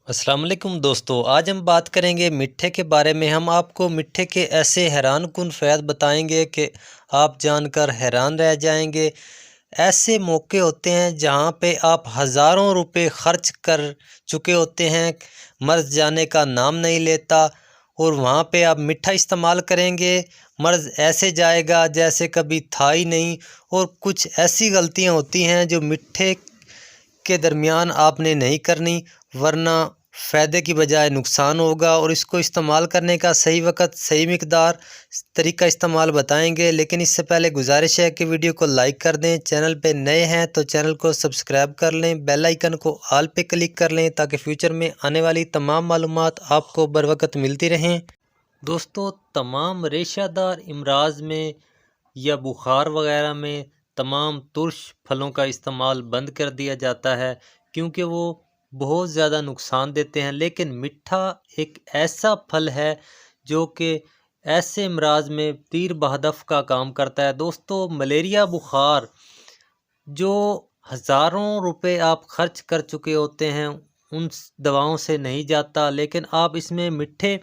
अस्सलाम वालेकुम दोस्तों, आज हम बात करेंगे मिट्ठे के बारे में। हम आपको मिट्ठे के ऐसे हैरान कुन फ़ैद बताएंगे कि आप जानकर हैरान रह जाएंगे। ऐसे मौके होते हैं जहां पे आप हज़ारों रुपए खर्च कर चुके होते हैं, मर्ज़ जाने का नाम नहीं लेता, और वहां पे आप मिट्ठा इस्तेमाल करेंगे, मर्ज़ ऐसे जाएगा जैसे कभी था ही नहीं। और कुछ ऐसी गलतियां होती हैं जो मिट्ठे के दरमियान आपने नहीं करनी, वरना फ़ायदे की बजाय नुकसान होगा। और इसको इस्तेमाल करने का सही वक्त, सही मिकदार, तरीका इस्तेमाल बताएंगे। लेकिन इससे पहले गुजारिश है कि वीडियो को लाइक कर दें, चैनल पे नए हैं तो चैनल को सब्सक्राइब कर लें, बेल आइकन को ऑल पे क्लिक कर लें ताकि फ्यूचर में आने वाली तमाम मालूमात आपको बर वक्त मिलती रहें। दोस्तों, तमाम रेशादार इमराज़ में या बुखार वगैरह में तमाम तुर्श फलों का इस्तेमाल बंद कर दिया जाता है क्योंकि वो बहुत ज़्यादा नुकसान देते हैं। लेकिन मिट्ठा एक ऐसा फल है जो कि ऐसे अमराज में तीर बहदफ का काम करता है। दोस्तों, मलेरिया बुखार जो हज़ारों रुपए आप खर्च कर चुके होते हैं उन दवाओं से नहीं जाता। लेकिन आप इसमें मिट्ठे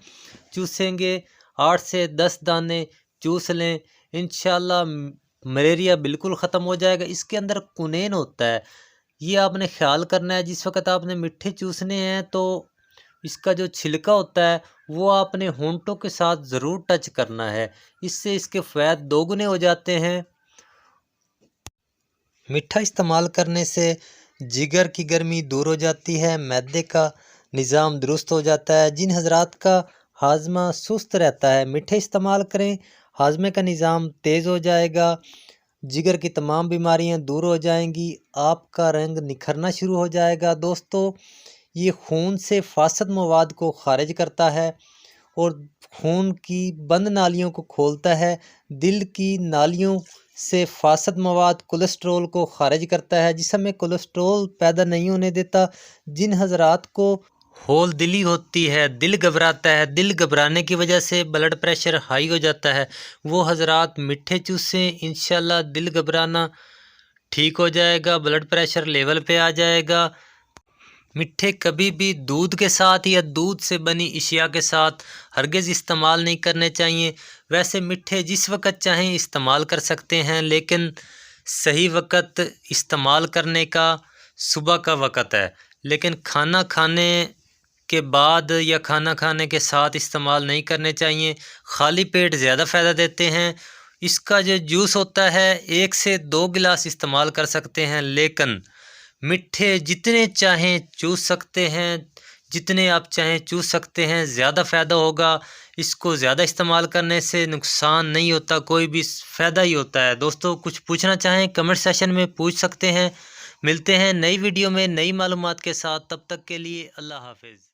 चूसेंगे, 8 से 10 दाने चूस लें, इंशाल्लाह मलेरिया बिल्कुल ख़त्म हो जाएगा। इसके अंदर कुनैन होता है, ये आपने ख्याल करना है। जिस वक्त आपने मिट्ठे चूसने हैं तो इसका जो छिलका होता है वो आपने होंठों के साथ ज़रूर टच करना है, इससे इसके फ़ायदे दोगुने हो जाते हैं। मिट्ठा इस्तेमाल करने से जिगर की गर्मी दूर हो जाती है, मैदे का निज़ाम दुरुस्त हो जाता है। जिन हजरात का हाजमा सुस्त रहता है, मिट्ठे इस्तेमाल करें, हाजमे का निज़ाम तेज़ हो जाएगा, जिगर की तमाम बीमारियां दूर हो जाएंगी, आपका रंग निखरना शुरू हो जाएगा। दोस्तों, ये खून से फासद मवाद को खारिज करता है और खून की बंद नालियों को खोलता है। दिल की नालियों से फासद मवाद कोलेस्ट्रोल को खारिज करता है, जिसमें में कोलेस्ट्रोल पैदा नहीं होने देता। जिन हजरात को होल दिली होती है, दिल घबराता है, दिल घबराने की वजह से ब्लड प्रेशर हाई हो जाता है, वो हजरात मिट्ठे चूसें, इंशाल्लाह दिल घबराना ठीक हो जाएगा, ब्लड प्रेशर लेवल पे आ जाएगा। मिट्ठे कभी भी दूध के साथ या दूध से बनी अशिया के साथ हरगिज़ इस्तेमाल नहीं करने चाहिए। वैसे मिट्ठे जिस वक़्त चाहें इस्तेमाल कर सकते हैं, लेकिन सही वक़्त इस्तेमाल करने का सुबह का वक़्त है। लेकिन खाना खाने के बाद या खाना खाने के साथ इस्तेमाल नहीं करने चाहिए। खाली पेट ज़्यादा फ़ायदा देते हैं। इसका जो जूस होता है 1 से 2 गिलास इस्तेमाल कर सकते हैं, लेकिन मिट्ठे जितने चाहें चूस सकते हैं, जितने आप चाहें चूस सकते हैं, ज़्यादा फ़ायदा होगा। इसको ज़्यादा इस्तेमाल करने से नुकसान नहीं होता, कोई भी फ़ायदा ही होता है। दोस्तों, कुछ पूछना चाहें कमेंट सेशन में पूछ सकते हैं। मिलते हैं नई वीडियो में नई मालूमात के साथ, तब तक के लिए अल्लाह हाफ़िज़।